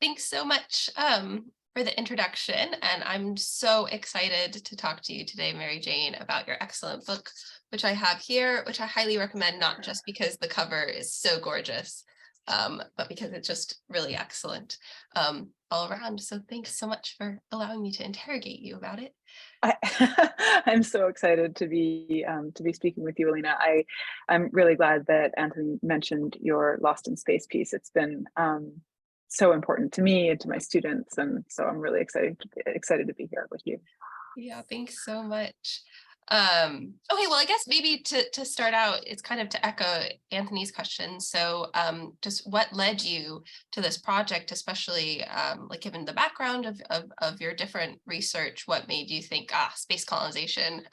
Thanks so much for the introduction. And I'm so excited to talk to you today, Mary Jane, about your excellent book, which I have here, which I highly recommend, not just because the cover is so gorgeous, but because it's just really excellent all around. So thanks so much for allowing me to interrogate you about it. I'm so excited to be speaking with you, Alina. I'm really glad that Anthony mentioned your Lost in Space piece. It's been so important to me and to my students, and so I'm really excited to be here with you. Yeah, thanks so much. Okay, well, I guess maybe to start out, it's kind of to echo Anthony's question. So, just what led you to this project, especially like given the background of your different research, what made you think, space colonization,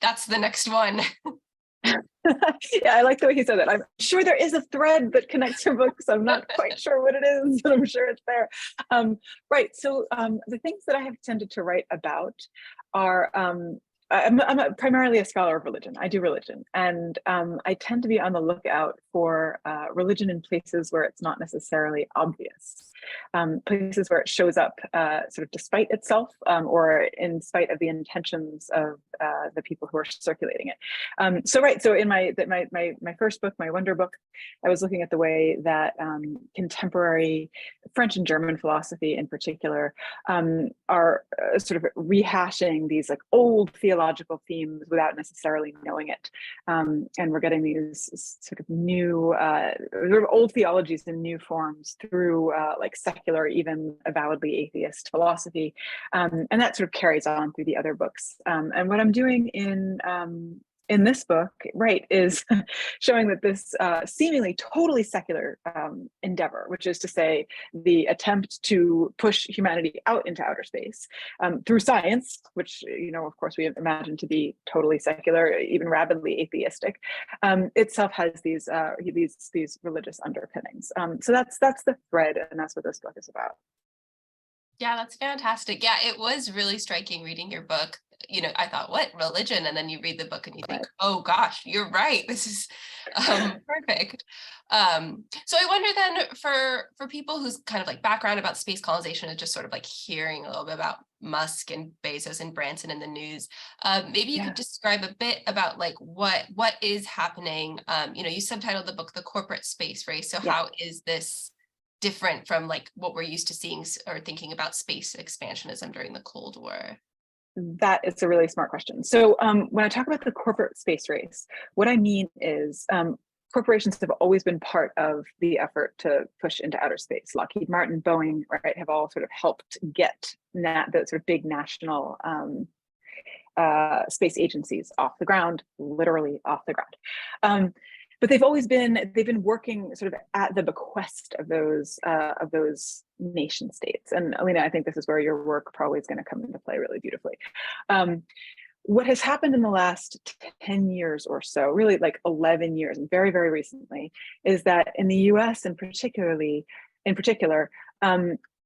that's the next one? Yeah, I like the way he said that. I'm sure there is a thread that connects your books. I'm not quite sure what it is, but I'm sure it's there. Right. So the things that I have tended to write about are primarily a scholar of religion. I do religion, and I tend to be on the lookout for religion in places where it's not necessarily obvious, places where it shows up sort of despite itself, or in spite of the intentions of the people who are circulating it. So in my first book, my Wonder book, I was looking at the way that contemporary French and German philosophy, in particular, are sort of rehashing these like old theological themes without necessarily knowing it, and we're getting these sort of new, sort of old theologies in new forms through like secular, even avowedly atheist philosophy, and that sort of carries on through the other books. And what I'm doing in this book, right, is showing that this seemingly totally secular endeavor, which is to say the attempt to push humanity out into outer space through science, which, of course, we imagine to be totally secular, even rabidly atheistic, itself has these religious underpinnings. So that's the thread, and that's what this book is about. Yeah, that's fantastic. Yeah, it was really striking reading your book. I thought, what religion? And then you read the book and you think, Right. oh gosh, you're right. This is perfect. So I wonder then for people whose kind of like background about space colonization is just sort of like hearing a little bit about Musk and Bezos and Branson in the news. Maybe you could Yeah. describe a bit about like what is happening. You subtitled the book "The Corporate Space Race." So Yeah. how is this different from like what we're used to seeing or thinking about space expansionism during the Cold War? That is a really smart question. So when I talk about the corporate space race, what I mean is corporations have always been part of the effort to push into outer space. Lockheed Martin, Boeing, right, have all sort of helped get the sort of big national space agencies off the ground, literally off the ground. But they've been working sort of at the bequest of those nation states. And Alina, I think this is where your work probably is going to come into play really beautifully. What has happened in the last 10 years or so, really like 11 years, and very, very recently, is that in the US in particular,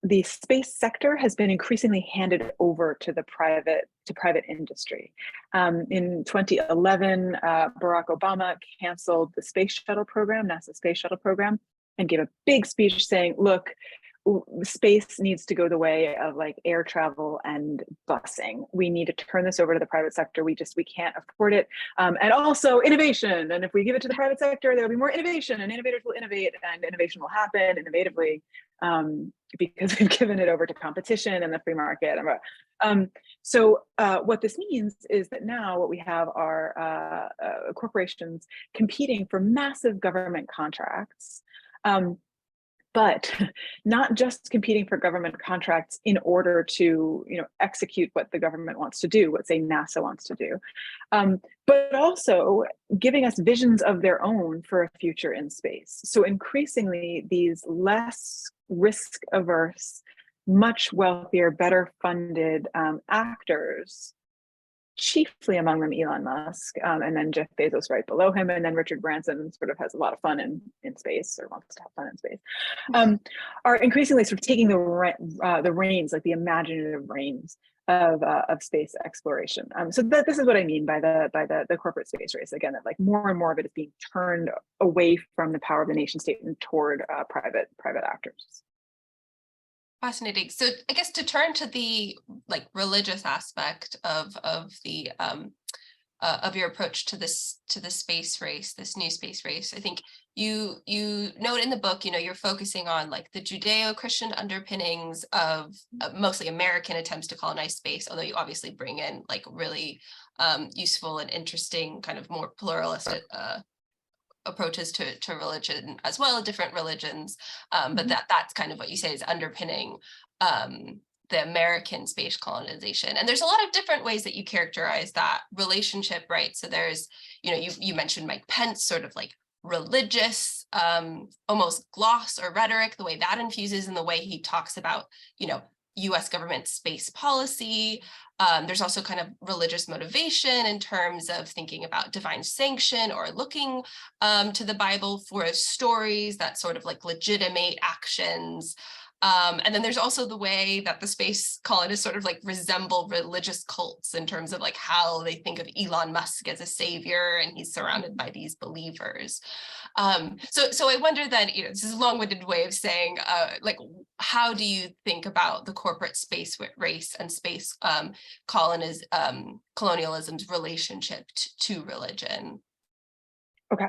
the space sector has been increasingly handed over to private industry. In 2011, Barack Obama canceled the space shuttle program, NASA space shuttle program, and gave a big speech saying, look, space needs to go the way of like air travel and busing. We need to turn this over to the private sector. We can't afford it. And also innovation. And if we give it to the private sector, there'll be more innovation, and innovators will innovate, and innovation will happen innovatively, because we've given it over to competition and the free market. So what this means is that now what we have are corporations competing for massive government contracts, but not just competing for government contracts in order to execute what the government wants to do, what say NASA wants to do, but also giving us visions of their own for a future in space. So increasingly, these less risk averse, much wealthier, better funded actors, chiefly among them Elon Musk, and then Jeff Bezos right below him, and then Richard Branson sort of has a lot of fun in space, or wants to have fun in space, are increasingly sort of taking the reins, like the imaginative reins of space exploration. So this is what I mean by the corporate space race. Again, that like more and more of it is being turned away from the power of the nation state and toward private actors. Fascinating. So I guess to turn to the like religious aspect of the of your approach to the space race, this new space race, I think you note in the book, you're focusing on like the Judeo-Christian underpinnings of mostly American attempts to colonize space, although you obviously bring in like really useful and interesting kind of more pluralistic approaches to religion as well, different religions, but that's kind of what you say is underpinning the American space colonization. And there's a lot of different ways that you characterize that relationship, right? So there's, you mentioned Mike Pence, sort of like religious, almost gloss or rhetoric, the way that infuses in the way he talks about, US government space policy. There's also kind of religious motivation in terms of thinking about divine sanction or looking to the Bible for stories that sort of like legitimate actions. And then there's also the way that the space colonists sort of like resemble religious cults in terms of like how they think of Elon Musk as a savior, and he's surrounded by these believers. So I wonder then, this is a long-winded way of saying, like, how do you think about the corporate space race and space colonialism's relationship to religion? Okay,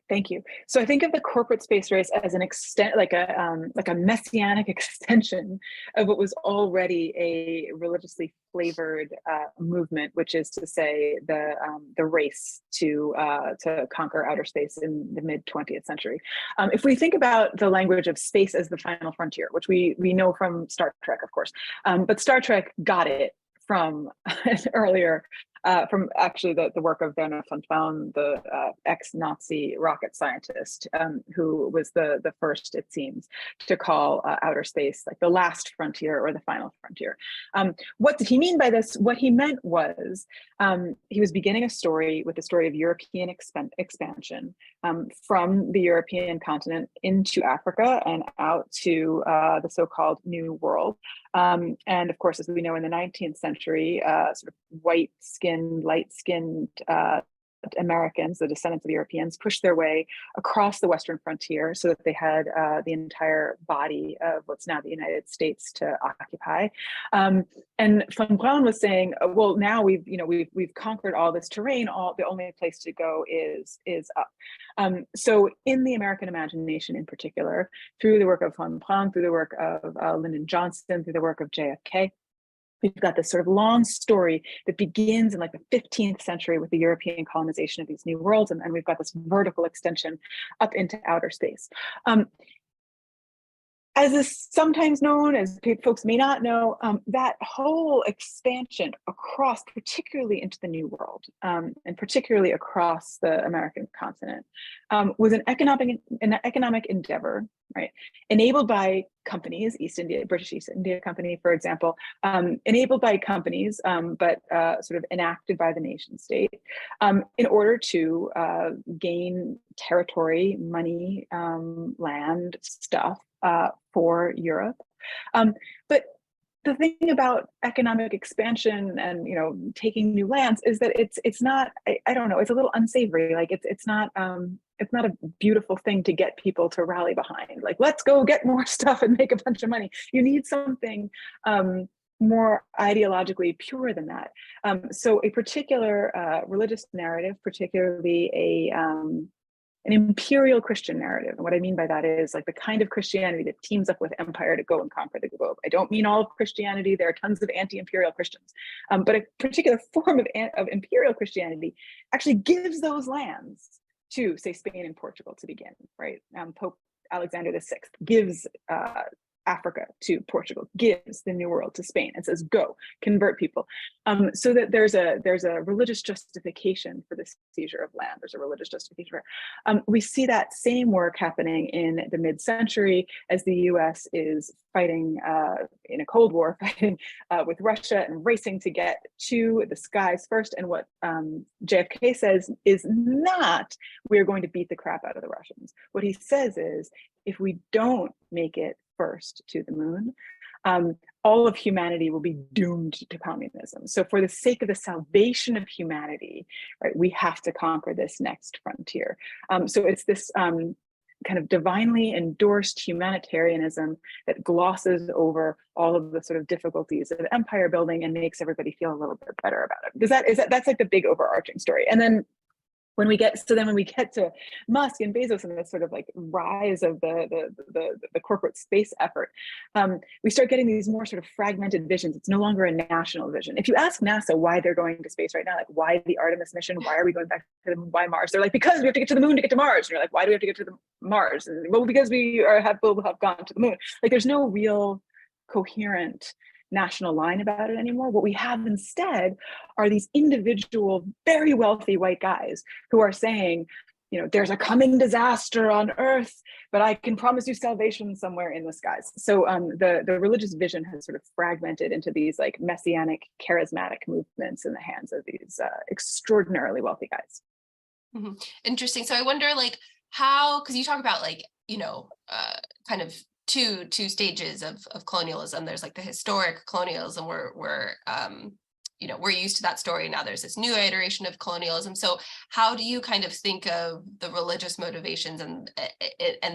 thank you. So I think of the corporate space race as an extent, like a messianic extension of what was already a religiously flavored movement, which is to say the race to conquer outer space in the mid 20th century. If we think about the language of space as the final frontier, which we know from Star Trek, of course, but Star Trek got it from an earlier. From actually the work of Werner von Braun, the ex-Nazi rocket scientist, who was the first, it seems, to call outer space like the last frontier or the final frontier. What did he mean by this? What he meant was he was beginning a story with the story of European expansion from the European continent into Africa and out to the so-called New World. And of course, as we know, in the 19th century, sort of white-skinned, light-skinned Americans, the descendants of Europeans, pushed their way across the Western frontier so that they had the entire body of what's now the United States to occupy. And von Braun was saying, well, now we've conquered all this terrain. The only place to go is up. So in the American imagination, in particular, through the work of von Braun, through the work of Lyndon Johnson, through the work of JFK. We've got this sort of long story that begins in like the 15th century with the European colonization of these new worlds, and we've got this vertical extension up into outer space. As is sometimes known, as folks may not know, that whole expansion across, particularly into the New World, and particularly across the American continent, was an economic endeavor, right? Enabled by companies, British East India Company, for example, enabled by companies, but sort of enacted by the nation state, in order to gain territory, money, land, stuff, for Europe. But the thing about economic expansion and taking new lands is that it's not, I don't know, it's a little unsavory. Like it's not a beautiful thing to get people to rally behind. Like, let's go get more stuff and make a bunch of money. You need something more ideologically pure than that. So a particular religious narrative, particularly an imperial Christian narrative. And what I mean by that is like the kind of Christianity that teams up with empire to go and conquer the globe. I don't mean all of Christianity. There are tons of anti-imperial Christians, but a particular form of imperial Christianity actually gives those lands to, say, Spain and Portugal to begin, right? Pope Alexander VI gives Africa to Portugal, gives the New World to Spain, and says, "Go convert people," so that there's a religious justification for the seizure of land. There's a religious justification. We see that same work happening in the mid-century as the U.S. is fighting in a Cold War, fighting with Russia and racing to get to the skies first. And what JFK says is not, "We're going to beat the crap out of the Russians." What he says is, if we don't make it first to the moon, all of humanity will be doomed to communism. So for the sake of the salvation of humanity, right, we have to conquer this next frontier. So it's this kind of divinely endorsed humanitarianism that glosses over all of the sort of difficulties of empire building and makes everybody feel a little bit better about it. That's like the big overarching story. And then when we get to Musk and Bezos and this sort of like rise of the corporate space effort, we start getting these more sort of fragmented visions. It's no longer a national vision. If you ask NASA why they're going to space right now, like why the Artemis mission, why are we going back to the moon, why Mars? They're like, because we have to get to the moon to get to Mars. And you're like, why do we have to get to the Mars? And, well, because we'll have gone to the moon. Like there's no real coherent national line about it anymore. What we have instead are these individual, very wealthy white guys who are saying, there's a coming disaster on Earth, but I can promise you salvation somewhere in the skies. So the religious vision has sort of fragmented into these like messianic, charismatic movements in the hands of these extraordinarily wealthy guys. Mm-hmm. Interesting. So I wonder, like, how, because you talk about like, kind of two stages of colonialism. There's like the historic colonialism where we're used to that story. Now there's this new iteration of colonialism. So how do you kind of think of the religious motivations and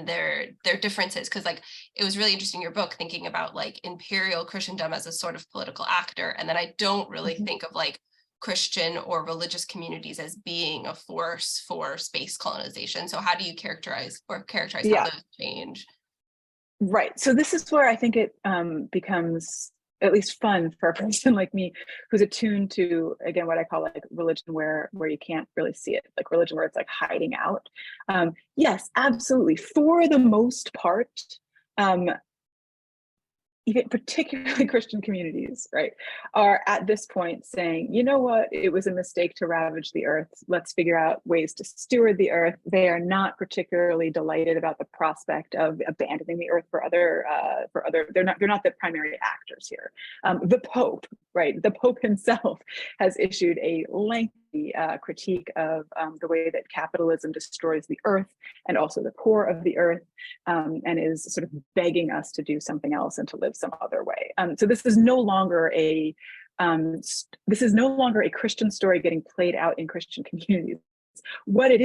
their differences? Because like it was really interesting, your book, thinking about like imperial Christendom as a sort of political actor. And then I don't really think of like Christian or religious communities as being a force for space colonization. So how do you characterize how those change? Right. So this is where I think it becomes at least fun for a person like me who's attuned to, again, what I call like religion where you can't really see it, like religion where it's like hiding out. Yes, absolutely. For the most part, even particularly Christian communities, right, are at this point saying, you know what, it was a mistake to ravage the earth. Let's figure out ways to steward the earth. They are not particularly delighted about the prospect of abandoning the earth for other. They're not the primary actors here. The Pope, right, the Pope himself has issued a lengthy critique of the way that capitalism destroys the earth and also the core of the earth, and is sort of begging us to do something else and to live some other way. So this is no longer a Christian story getting played out in Christian communities. What it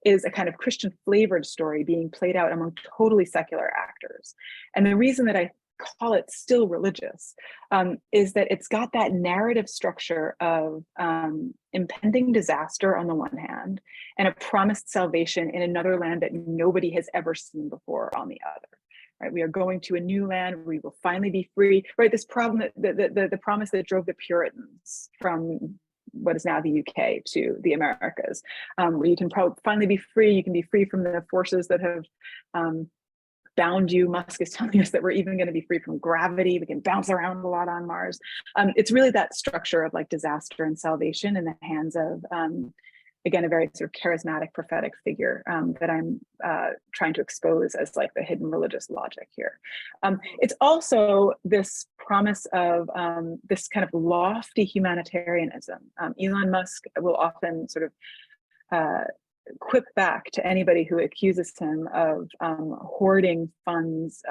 is a kind of Christian flavored story being played out among totally secular actors. And the reason that I call it still religious is that it's got that narrative structure of impending disaster on the one hand and a promised salvation in another land that nobody has ever seen before on the other. Right, we are going to a new land. We will finally be free. Right, this problem, the promise that drove the Puritans from what is now the UK to the Americas, where you can finally be free. You can be free from the forces that have bound you. Musk is telling us that we're even going to be free from gravity. We can bounce around a lot on Mars. It's really that structure of like disaster and salvation in the hands of, again, a very sort of charismatic prophetic figure that I'm trying to expose as like the hidden religious logic here. It's also this promise of this kind of lofty humanitarianism. Elon Musk will often sort of quip back to anybody who accuses him of hoarding funds,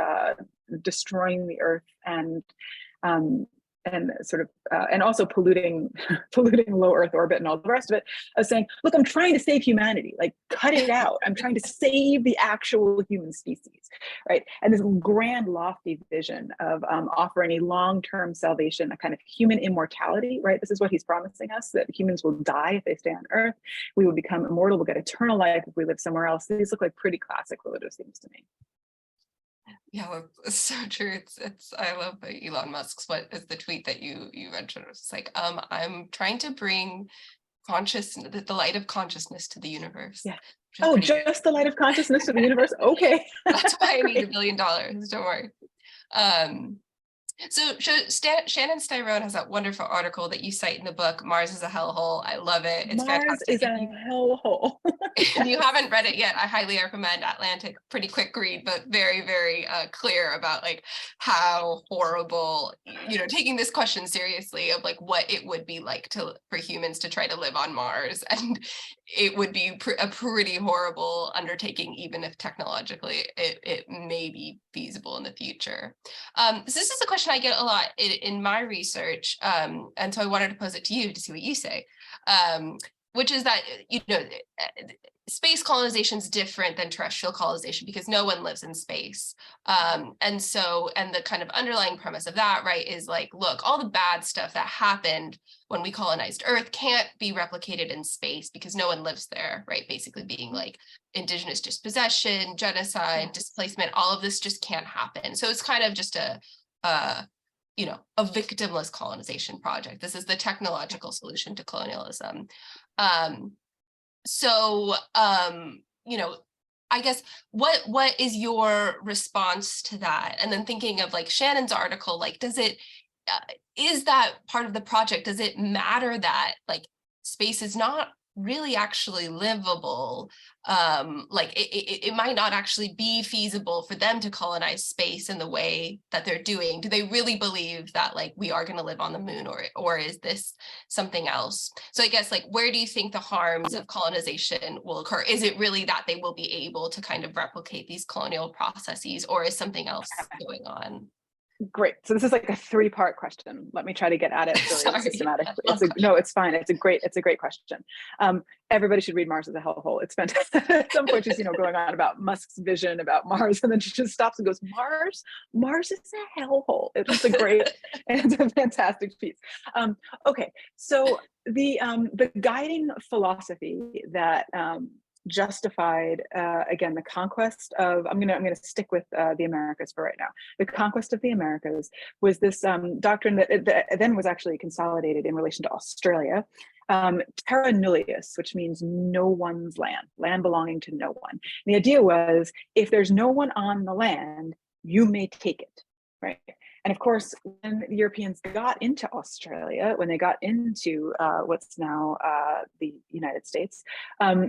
destroying the earth, and sort of and also polluting low Earth orbit and all the rest of it, of saying, look, I'm trying to save humanity, like cut it out. I'm trying to save the actual human species, right? And this grand lofty vision of offering a long-term salvation, a kind of human immortality, right? This is what he's promising us, that humans will die if they stay on Earth. We will become immortal, we'll get eternal life if we live somewhere else. These look like pretty classic religious themes to me. Yeah, well, it's so true. It's I love Elon Musk's, what is the tweet that you mentioned? It's like, I'm trying to bring the light of consciousness to the universe. Yeah. Oh, just the light of consciousness to the universe. Okay. That's why I need $1 billion. Don't worry. So Shannon Styrone has that wonderful article that you cite in the book, Mars is a hellhole. I love it. It's Mars fantastic. Is a hellhole. If you haven't read it yet, I highly recommend Atlantic. Pretty quick read, but very, very clear about like how horrible, taking this question seriously of like what it would be like for humans to try to live on Mars. And it would be a pretty horrible undertaking, even if technologically it may be feasible in the future. So this is a question I get a lot in my research. And so I wanted to pose it to you to see what you say. which is that, space colonization is different than terrestrial colonization because no one lives in space. And the kind of underlying premise of that, right, is like, look, all the bad stuff that happened when we colonized Earth can't be replicated in space because no one lives there, right? Basically being like indigenous dispossession, genocide, displacement, all of this just can't happen. So it's kind of just a victimless colonization project. This is the technological solution to colonialism. I guess what is your response to that? And then thinking of like Shannon's article, like, is that part of the project? Does it matter that like space is not really actually livable? It might not actually be feasible for them to colonize space in the way that they're doing. Do they really believe that like we are going to live on the moon, or is this something else? So I guess like, where do you think the harms of colonization will occur? Is it really that they will be able to kind of replicate these colonial processes, or is something else going on? Great. So this is like a 3-part question. Let me try to get at it really systematically. It's fine. It's a great question. Everybody should read Mars as a hellhole. It's fantastic. At some point she's, going on about Musk's vision about Mars, and then she just stops and goes, Mars is a hellhole. It's a great, and it's a fantastic piece. Okay. So the guiding philosophy that justified again the conquest of, I'm gonna stick with the Americas for right now. The conquest of the Americas was this doctrine that then was actually consolidated in relation to Australia, terra nullius, which means no one's land belonging to no one. And the idea was, if there's no one on the land, you may take it, right? And of course, when the Europeans got into Australia, when they got into what's now the United States,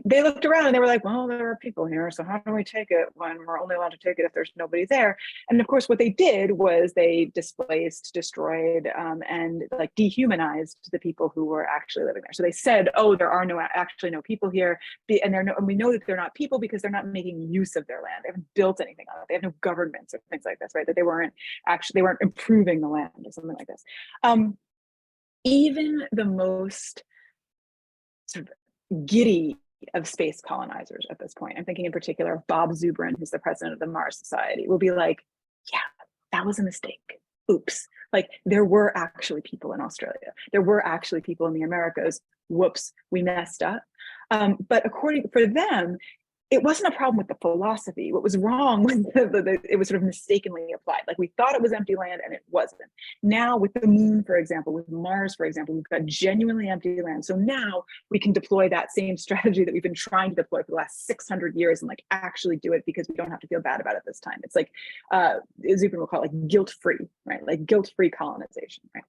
they looked around and they were like, well, there are people here, so how do we take it when we're only allowed to take it if there's nobody there? And of course, what they did was they displaced, destroyed, and like dehumanized the people who were actually living there. So they said, oh, there are actually no people here, and we know that they're not people because they're not making use of their land. They haven't built anything on it. They have no governments or things like this, right? That they weren't improving the land or something like this. Even the most sort of giddy of space colonizers at this point, I'm thinking in particular of Bob Zubrin, who's the president of the Mars Society, will be like, yeah, that was a mistake. Oops. Like, there were actually people in Australia. There were actually people in the Americas. Whoops, we messed up. But for them, it wasn't a problem with the philosophy. What was wrong was it was sort of mistakenly applied. Like, we thought it was empty land and it wasn't. Now with the moon, for example, with Mars, for example, we've got genuinely empty land. So now we can deploy that same strategy that we've been trying to deploy for the last 600 years and like actually do it because we don't have to feel bad about it this time. It's like, Zubin will call it like guilt-free, right? Like guilt-free colonization, right?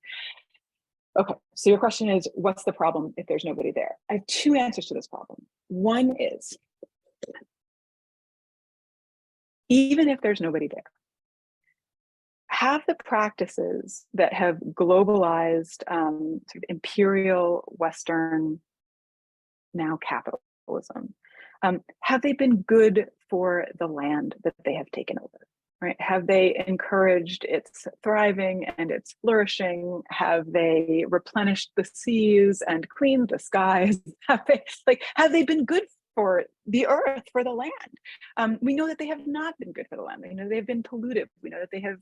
Okay, so your question is, what's the problem if there's nobody there? I have 2 answers to this problem. One is, even if there's nobody there, have the practices that have globalized sort of imperial Western, now capitalism, have they been good for the land that they have taken over? Right? Have they encouraged its thriving and its flourishing? Have they replenished the seas and cleaned the skies? Have they been good for the earth, for the land? We know that they have not been good for the land. We know they've been polluted. We know that they have,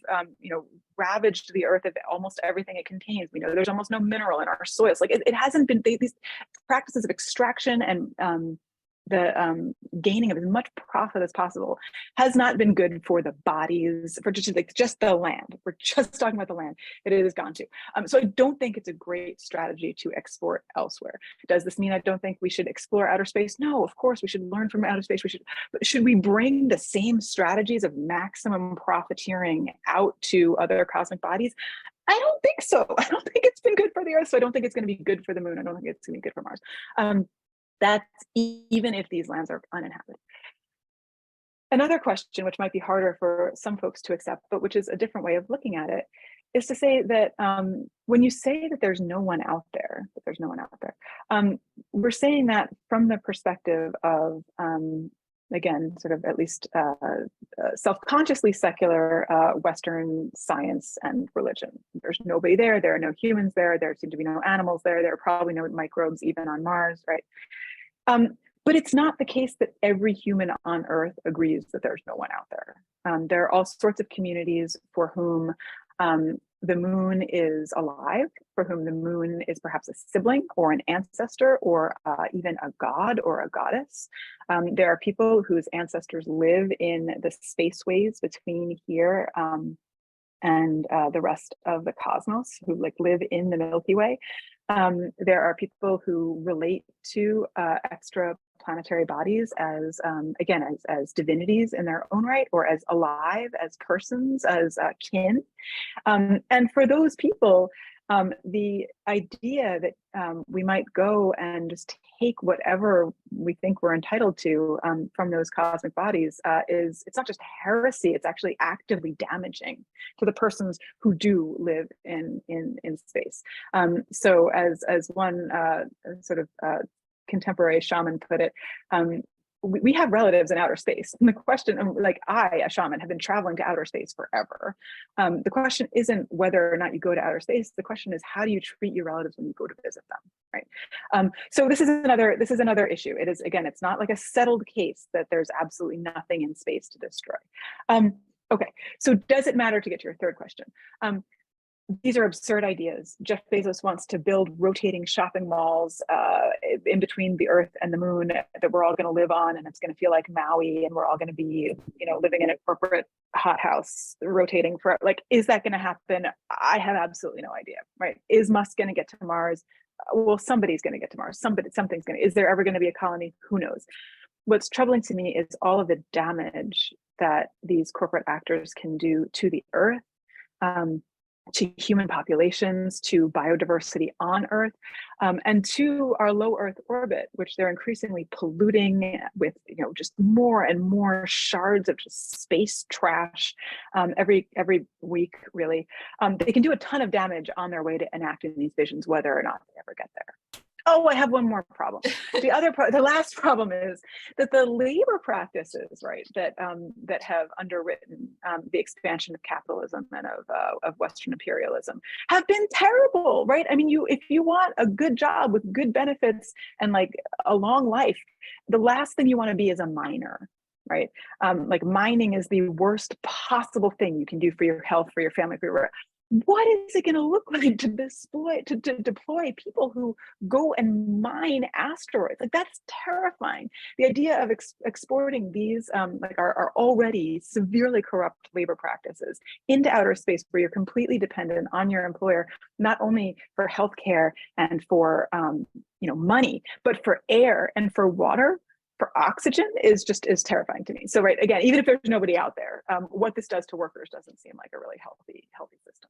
ravaged the earth of almost everything it contains. We know there's almost no mineral in our soils. Like, it hasn't been, these practices of extraction and the gaining of as much profit as possible has not been good for the bodies, for just the land. We're just talking about the land that it has gone to. So I don't think it's a great strategy to export elsewhere. Does this mean I don't think we should explore outer space? No, of course we should learn from outer space. But should we bring the same strategies of maximum profiteering out to other cosmic bodies? I don't think so. I don't think it's been good for the Earth. So I don't think it's going to be good for the moon. I don't think it's going to be good for Mars. That's even if these lands are uninhabited. Another question, which might be harder for some folks to accept, but which is a different way of looking at it, is to say that when you say that there's no one out there, we're saying that from the perspective of again, sort of at least self-consciously secular Western science and religion. There's nobody there. There are no humans there. There seem to be no animals there. There are probably no microbes even on Mars, right? But it's not the case that every human on Earth agrees that there's no one out there. There are all sorts of communities for whom the moon is alive, for whom the moon is perhaps a sibling or an ancestor or even a god or a goddess. There are people whose ancestors live in the spaceways between here and the rest of the cosmos, who like live in the Milky Way. There are people who relate to extraplanetary bodies as, again, as divinities in their own right, or as alive, as persons, as kin. And for those people, the idea that we might go and just take whatever we think we're entitled to from those cosmic bodies it's not just heresy, it's actually actively damaging to the persons who do live in space. So as one sort of contemporary shaman put it, we have relatives in outer space. And the question, like I, a shaman, have been traveling to outer space forever. The question isn't whether or not you go to outer space. The question is, how do you treat your relatives when you go to visit them, right? So this is another issue. It is, again, it's not like a settled case that there's absolutely nothing in space to destroy. Okay, so does it matter, to get to your third question? These are absurd ideas. Jeff Bezos wants to build rotating shopping malls in between the Earth and the moon that we're all going to live on, and it's going to feel like Maui, and we're all going to be, living in a corporate hothouse, rotating for, like, is that going to happen? I have absolutely no idea, right? Is Musk going to get to Mars? Well, somebody's going to get to Mars. Something's going to. Is there ever going to be a colony? Who knows? What's troubling to me is all of the damage that these corporate actors can do to the Earth. To human populations, to biodiversity on Earth, and to our low Earth orbit, which they're increasingly polluting with, just more and more shards of just space trash every week, really. They can do a ton of damage on their way to enacting these visions, whether or not they ever get there. Oh, I have one more problem. The last problem is that the labor practices, right, that have underwritten the expansion of capitalism and of Western imperialism have been terrible, right? I mean, if you want a good job with good benefits and like a long life, the last thing you want to be is a miner, right? Like mining is the worst possible thing you can do for your health, for your family, for your. What is it going to look like to deploy people who go and mine asteroids? Like, that's terrifying. The idea of exporting these like our already severely corrupt labor practices into outer space, where you're completely dependent on your employer, not only for healthcare and for money, but for air and for water, for oxygen, is terrifying to me. So, right, again, even if there's nobody out there, what this does to workers doesn't seem like a really healthy system.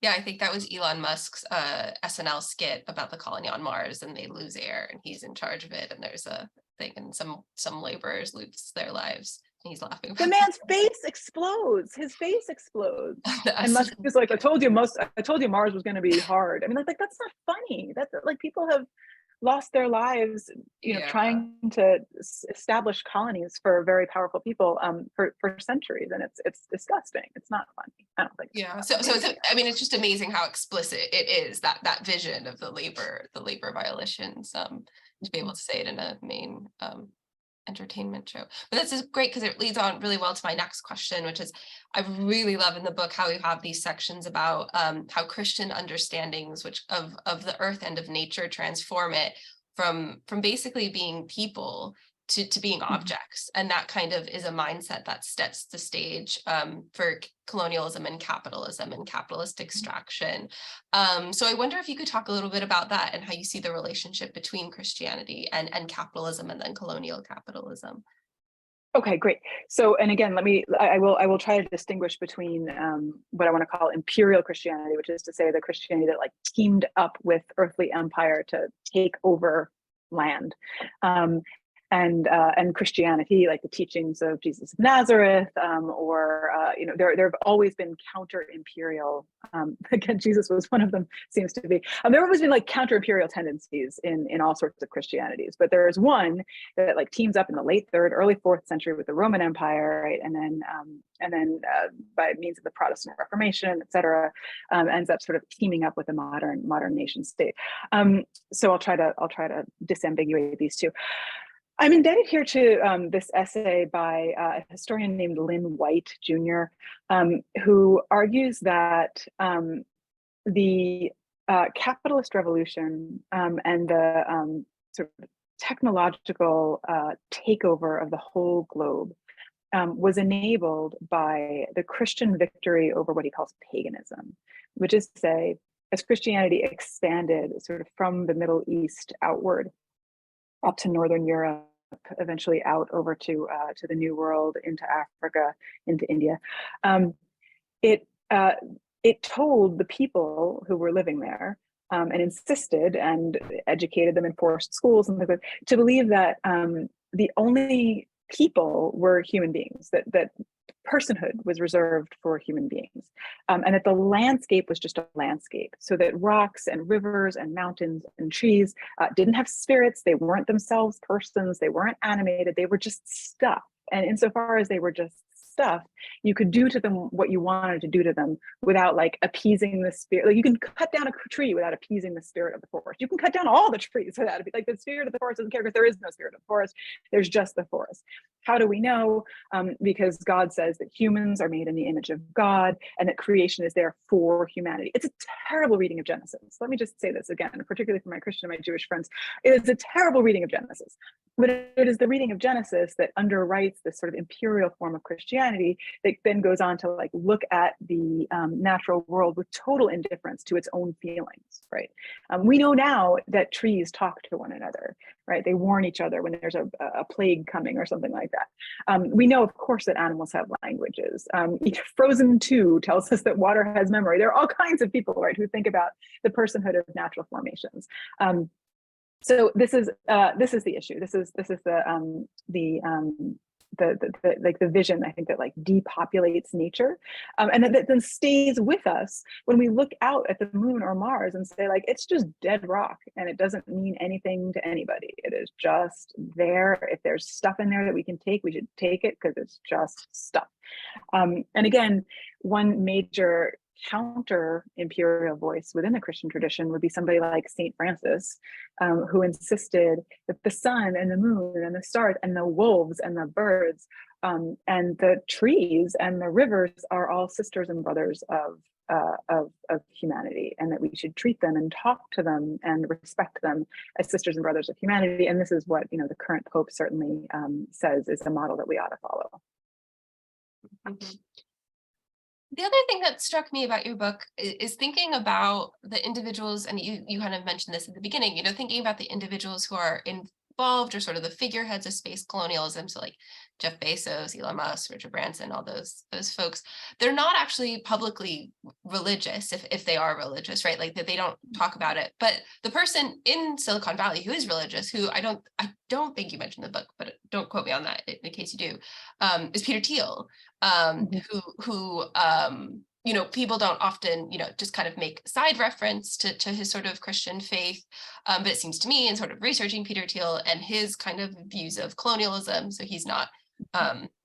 Yeah, I think that was Elon Musk's SNL skit about the colony on Mars, and they lose air, and he's in charge of it. And there's a thing, and some laborers lose their lives, and he's laughing. The man's face explodes. His face explodes. And Musk is like, I told you Mars was going to be hard. I mean, like that's not funny. That's like, people have lost their lives, trying to establish colonies for very powerful people for centuries, and it's disgusting. It's not funny. I don't think. Yeah. So it's just amazing how explicit it is, that vision of the labor violations, to be able to say it in a main entertainment show. But this is great because it leads on really well to my next question, which is, I really love in the book how you have these sections about how Christian understandings of the earth and of nature transform it from basically being people to being objects. And that kind of is a mindset that sets the stage for colonialism and capitalism and capitalist extraction. So I wonder if you could talk a little bit about that and how you see the relationship between Christianity and capitalism and then colonial capitalism. Okay, great. So, and again, I will try to distinguish between what I want to call imperial Christianity, which is to say the Christianity that like teamed up with earthly empire to take over land, and Christianity, like the teachings of Jesus of Nazareth, or there have always been counter-imperial. Again, Jesus was one of them. Seems to be. There have always been like counter-imperial tendencies in all sorts of Christianities, but there is one that like teams up in the late third, early fourth century with the Roman Empire, right, and then by means of the Protestant Reformation, et cetera, ends up sort of teaming up with a modern nation state. So I'll try to disambiguate these two. I'm indebted here to this essay by a historian named Lynn White Jr., who argues that the capitalist revolution and the sort of technological takeover of the whole globe was enabled by the Christian victory over what he calls paganism, which is to say, as Christianity expanded sort of from the Middle East outward up to Northern Europe, eventually out over to the New World, into Africa, into India. It told the people who were living there and insisted and educated them in forced schools and things like that, to believe that the only people were human beings, that personhood was reserved for human beings, and that the landscape was just a landscape, so that rocks and rivers and mountains and trees didn't have spirits. They weren't themselves persons. They weren't animated. They were just stuff. And insofar as they were just stuff, you could do to them what you wanted to do to them without like appeasing the spirit. Like you can cut down a tree without appeasing the spirit of the forest. You can cut down all the trees without like the spirit of the forest doesn't care, because there is no spirit of the forest. There's just the forest. How do we know? Because God says that humans are made in the image of God and that creation is there for humanity. It's a terrible reading of Genesis. Let me just say this again, particularly for my Christian and my Jewish friends. It is a terrible reading of Genesis, but it is the reading of Genesis that underwrites this sort of imperial form of Christianity that then goes on to like look at the natural world with total indifference to its own feelings, right? We know now that trees talk to one another, right? They warn each other when there's a plague coming or something like that. We know, of course, that animals have languages. Frozen 2 tells us that water has memory. There are all kinds of people, right, who think about the personhood of natural formations. So this is the issue. This is the vision, I think, that like depopulates nature, and that then stays with us when we look out at the moon or Mars and say like it's just dead rock and it doesn't mean anything to anybody. It is just there. If there's stuff in there that we can take, we should take it because it's just stuff. And again, one major counter imperial voice within the Christian tradition would be somebody like Saint Francis, who insisted that the sun and the moon and the stars and the wolves and the birds and the trees and the rivers are all sisters and brothers of humanity, and that we should treat them and talk to them and respect them as sisters and brothers of humanity. And this is what the current Pope certainly says is a model that we ought to follow. Mm-hmm. The other thing that struck me about your book is thinking about the individuals, and you kind of mentioned this at the beginning, thinking about the individuals who are involved, or sort of the figureheads of space colonialism. So like Jeff Bezos, Elon Musk, Richard Branson, all those folks, they're not actually publicly religious, if they are religious, right? Like that they don't talk about it. But the person in Silicon Valley who is religious, who I don't think you mentioned in the book, but don't quote me on that in case you do, is Peter Thiel, who people don't often, just kind of make side reference to his sort of Christian faith. But it seems to me, in sort of researching Peter Thiel and his kind of views of colonialism, so he's not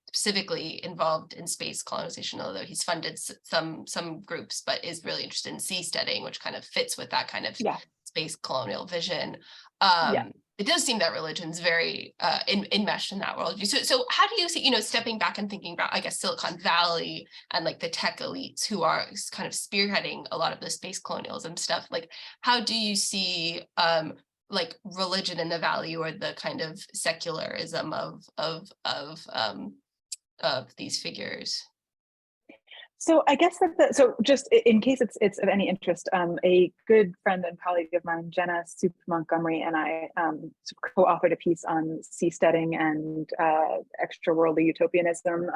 specifically involved in space colonization, although he's funded some groups, but is really interested in seasteading, which kind of fits with that kind of space colonial vision. It does seem that religion's very enmeshed in that worldview. So how do you see, stepping back and thinking about, I guess, Silicon Valley and like the tech elites who are kind of spearheading a lot of the space colonialism stuff, like how do you see like religion in the Valley, or the kind of secularism of these figures? So I guess so just in case it's of any interest, a good friend and colleague of mine, Jenna Soup Montgomery, and I co-authored a piece on seasteading and extra-worldly utopianism.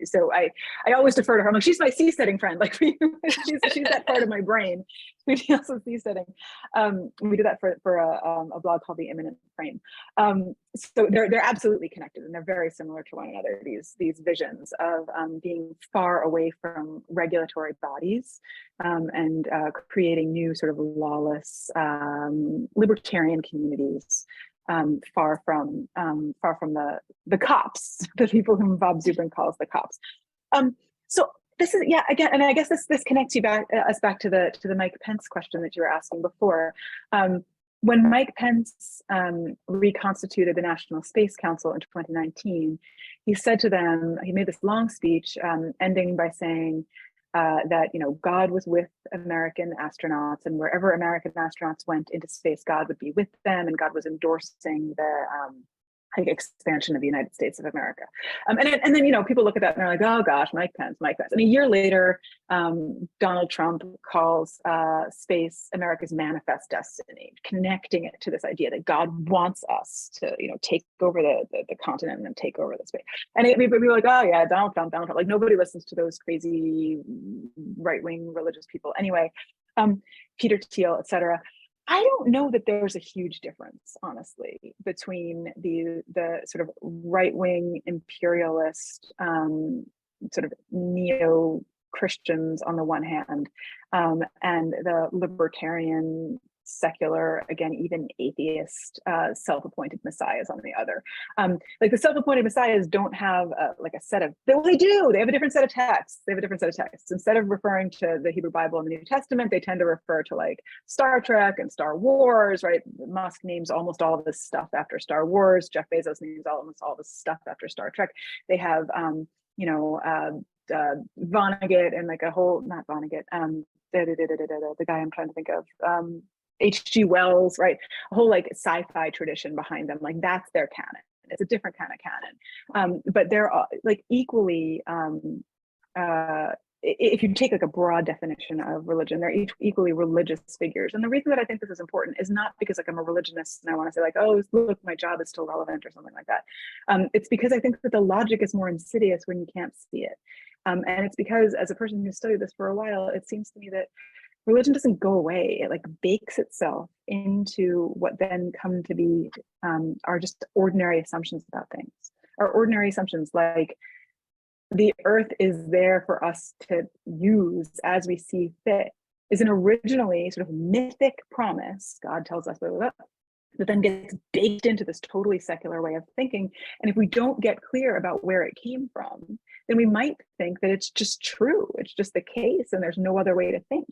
So I always defer to her. I'm like, she's my seasteading friend. Like she's that part of my brain. who deals with seasteading. We did that for a blog called The Imminent Frame. So they're absolutely connected, and they're very similar to one another. These visions of being far away from regulatory bodies and creating new sort of lawless libertarian communities. Far from the cops, the people whom Bob Zubrin calls the cops. So this is, yeah, again, and I guess this connects us back to the Mike Pence question that you were asking before. When Mike Pence reconstituted the National Space Council in 2019, he said to them, he made this long speech ending by saying that, you know, God was with American astronauts, and wherever American astronauts went into space, God would be with them, and God was endorsing the expansion of the United States of America. And then, you know, people look at that and they're like, oh gosh, Mike Pence. And a year later, Donald Trump calls space America's manifest destiny, connecting it to this idea that God wants us to, you know, take over the continent and then take over the space. And people are like, oh yeah, Donald Trump. Like nobody listens to those crazy right-wing religious people anyway. Peter Thiel, et cetera. I don't know that there's a huge difference, honestly, between the sort of right-wing imperialist sort of neo-Christians on the one hand, and the libertarian, secular, again, even atheist, self-appointed messiahs on the other. Like the self-appointed messiahs don't have like a set of, well, they do, they have a different set of texts. Instead of referring to the Hebrew Bible and the New Testament, they tend to refer to like Star Trek and Star Wars, right? Musk names almost all of this stuff after Star Wars. Jeff Bezos names almost all this stuff after Star Trek. They have, you know, Vonnegut and like a whole, not Vonnegut, the guy I'm trying to think of, H.G. Wells, right? A whole like sci-fi tradition behind them. Like that's their canon. It's a different kind of canon. But they're like equally, if you take like a broad definition of religion, they're equally religious figures. And the reason that I think this is important is not because like I'm a religionist and I want to say like, oh, look, my job is still relevant or something like that. It's because I think that the logic is more insidious when you can't see it. And it's because as a person who studied this for a while, it seems to me that religion doesn't go away. It like bakes itself into what then come to be are just ordinary assumptions about things. Our ordinary assumptions like the earth is there for us to use as we see fit is an originally sort of mythic promise. God tells us that then gets baked into this totally secular way of thinking. And if we don't get clear about where it came from, then we might think that it's just true. It's just the case and there's no other way to think.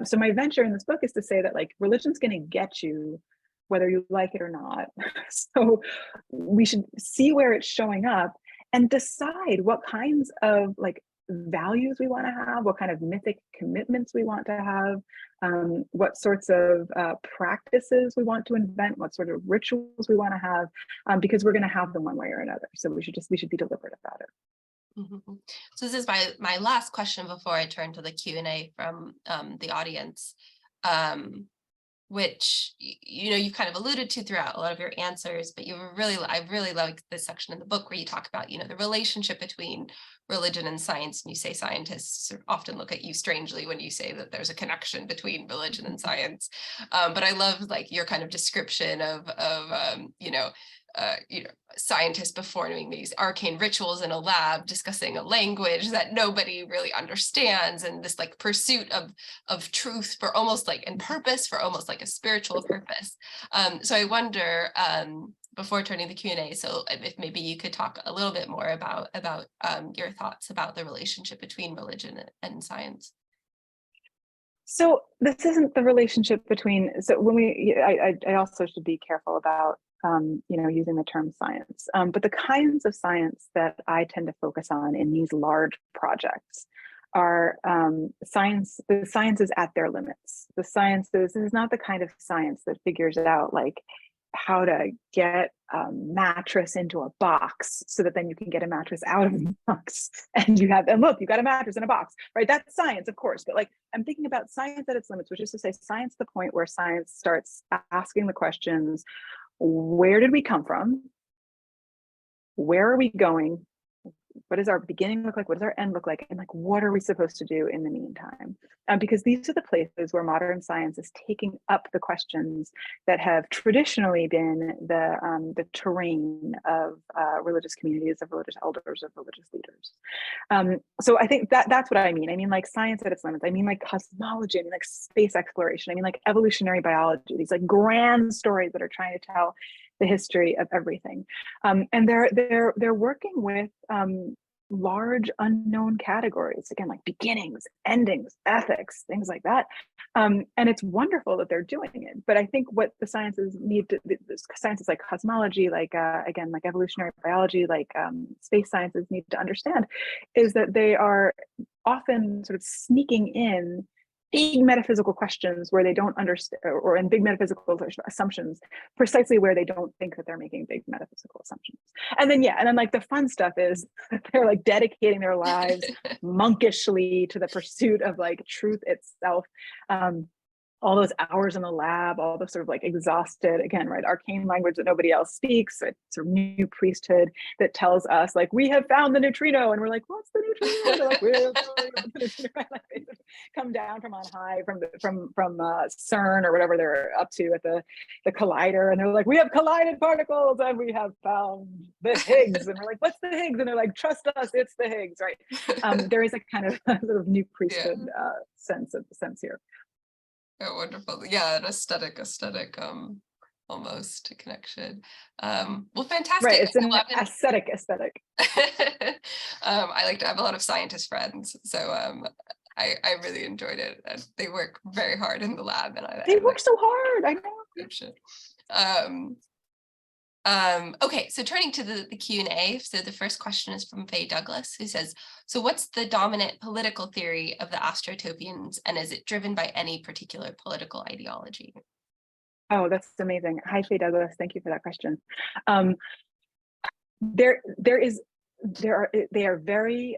So my venture in this book is to say that like religion's going to get you whether you like it or not. So we should see where it's showing up and decide what kinds of like values we want to have, what kind of mythic commitments we want to have, what sorts of practices we want to invent, what sort of rituals we want to have, because we're going to have them one way or another. So we should be deliberate about it. Mm-hmm. So this is my last question before I turn to the Q&A from the audience, which you kind of alluded to throughout a lot of your answers, but I really like this section in the book where you talk about the relationship between religion and science, and you say scientists often look at you strangely when you say that there's a connection between religion and science. But I love like your kind of description of scientists performing these arcane rituals in a lab, discussing a language that nobody really understands, and this like pursuit of truth for almost like and purpose for almost like a spiritual purpose. So I wonder, before turning the Q&A, so if maybe you could talk a little bit more about your thoughts about the relationship between religion and science. So this isn't the relationship between, so when I also should be careful about using the term science, but the kinds of science that I tend to focus on in these large projects are science. The science is at their limits. The science this is not the kind of science that figures out like how to get a mattress into a box so that then you can get a mattress out of the box and you got a mattress in a box, right? That's science, of course, but like I'm thinking about science at its limits, which is to say science, the point where science starts asking the questions, where did we come from? Where are we going? What does our beginning look like? What does our end look like? And like, what are we supposed to do in the meantime? Because these are the places where modern science is taking up the questions that have traditionally been the terrain of religious communities, of religious elders, of religious leaders. So I think that's what I mean. I mean, like science at its limits. I mean, like cosmology. I mean, like space exploration. I mean, like evolutionary biology. These like grand stories that are trying to tell the history of everything, and they're working with large unknown categories, again, like beginnings, endings, ethics, things like that. And it's wonderful that they're doing it. But I think what the sciences need to, sciences like cosmology, like again, like evolutionary biology, like space sciences need to understand is that they are often sort of sneaking in big metaphysical questions where they don't understand, or in big metaphysical assumptions, precisely where they don't think that they're making big metaphysical assumptions. And then, yeah, and then like the fun stuff is that they're like dedicating their lives monkishly to the pursuit of like truth itself. All those hours in the lab, all the sort of like exhausted, again, right, arcane language that nobody else speaks, a sort of new priesthood that tells us like, we have found the neutrino, and we're like, what's the neutrino? And they're like, we're the neutrino. Like, they come down from on high from CERN or whatever they're up to at the collider, and they're like, we have collided particles and we have found the Higgs, and we're like, what's the Higgs? And they're like, trust us, it's the Higgs, right? There is a kind of sort of new priesthood sense here. Oh, wonderful. Yeah, an aesthetic, almost connection. Well, fantastic. Right, it's an aesthetic. I like to have a lot of scientist friends, so I really enjoyed it. And they work very hard in the lab, and they work so hard. I know. Okay, so turning to the Q&A. So the first question is from Faye Douglas, who says, so what's the dominant political theory of the astrotopians, and is it driven by any particular political ideology? Oh, that's amazing. Hi, Faye Douglas. Thank you for that question. They are very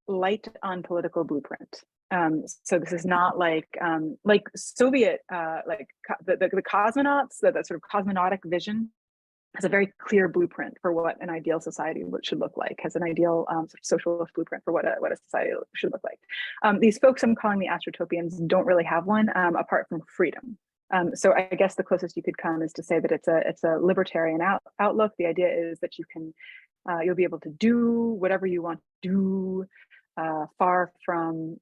light on political blueprint. So this is not like Soviet, like the cosmonauts, that sort of cosmonautic vision has a very clear blueprint for what an ideal society should look like, has an ideal sort of socialist blueprint for what a society should look like. These folks I'm calling the astrotopians don't really have one, apart from freedom. So I guess the closest you could come is to say that it's a libertarian outlook. The idea is that you can, you'll be able to do whatever you want to do, far from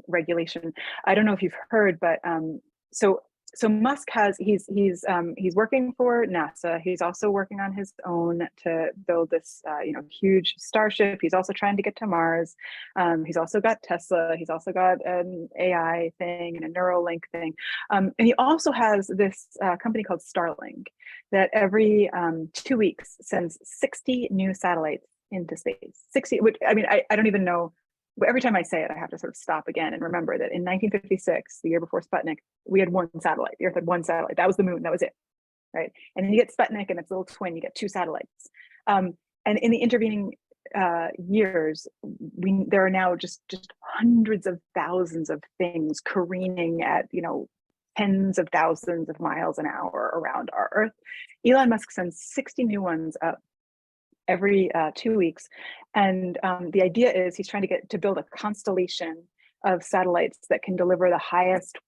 regulation. I don't know if you've heard, but so Musk he's working for NASA. He's also working on his own to build this huge starship. He's also trying to get to Mars. He's also got Tesla. He's also got an AI thing and a Neuralink thing. And he also has this company called Starlink that every 2 weeks sends 60 new satellites into space. 60, which, I mean, I don't even know. Every time I say it, I have to sort of stop again and remember that in 1956, the year before Sputnik, we had one satellite. The Earth had one satellite. That was the moon. That was it, right? And then you get Sputnik and its little twin. You get 2 satellites. And in the intervening years, there are now just hundreds of thousands of things careening at tens of thousands of miles an hour around our Earth. Elon Musk sends 60 new ones up every 2 weeks. And the idea is he's trying to build a constellation of satellites that can deliver the highest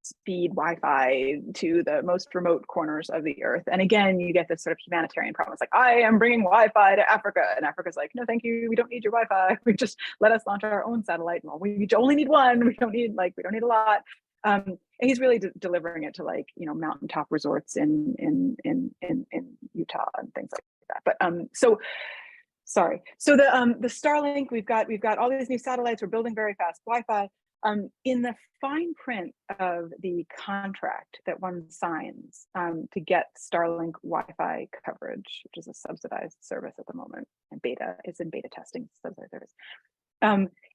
speed Wi-Fi to the most remote corners of the Earth. And again, you get this sort of humanitarian problem. It's like, I am bringing Wi-Fi to Africa. And Africa's like, no, thank you. We don't need your Wi-Fi. We just let us launch our own satellite. Well, we only need one. We don't need a lot. And he's really delivering it to mountaintop resorts in Utah and things like that. But so the Starlink, we've got all these new satellites. We're building very fast Wi-Fi. In the fine print of the contract that one signs to get Starlink Wi-Fi coverage, which is a subsidized service at the moment, and it's in beta testing, subsidized service.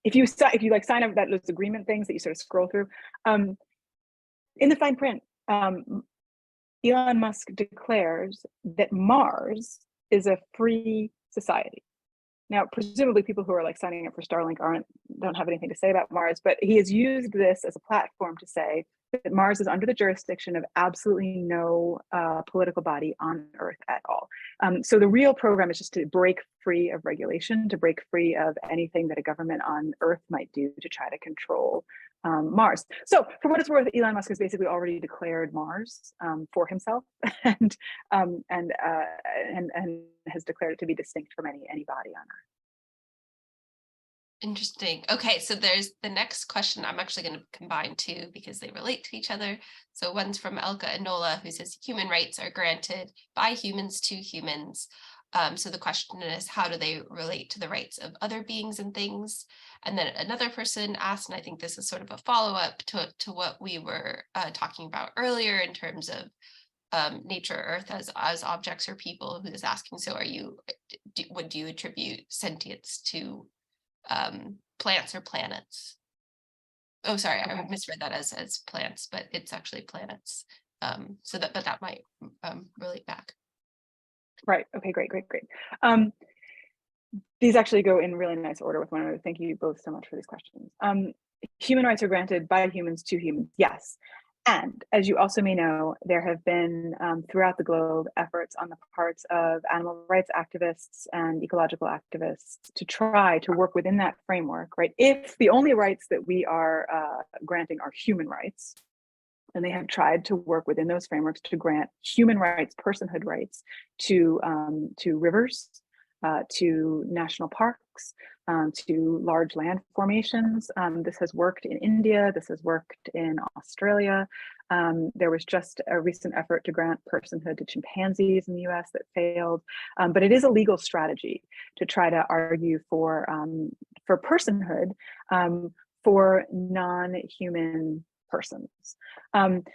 If you sign up those agreement things that you sort of scroll through, in the fine print, Elon Musk declares that Mars is a free society. Now, presumably people who are signing up for Starlink don't have anything to say about Mars, but he has used this as a platform to say that Mars is under the jurisdiction of absolutely no political body on Earth at all. So the real program is just to break free of regulation, to break free of anything that a government on Earth might do to try to control Mars. So for what it's worth, Elon Musk has basically already declared Mars for himself, and has declared it to be distinct from any body on Earth. Interesting. Okay, so there's the next question. I'm actually going to combine two because they relate to each other. So one's from Elka Enola, who says human rights are granted by humans to humans. So the question is, how do they relate to the rights of other beings and things? And then another person asked, and I think this is sort of a follow-up to what we were talking about earlier in terms of nature, Earth as objects or people, who is asking, so would you attribute sentience to plants or planets? Oh, sorry, Okay. I misread that as plants, but it's actually planets. But that might relate back. Right. Okay, great. These actually go in really nice order with one another. Thank you both so much for these questions. Human rights are granted by humans to humans, yes. And as you also may know, there have been throughout the globe efforts on the parts of animal rights activists and ecological activists to try to work within that framework, right? If the only rights that we are granting are human rights, and they have tried to work within those frameworks to grant human rights, personhood rights to rivers, to national parks, to large land formations. This has worked in India. This has worked in Australia. There was just a recent effort to grant personhood to chimpanzees in the US that failed. But it is a legal strategy to try to argue for personhood for non-human persons. And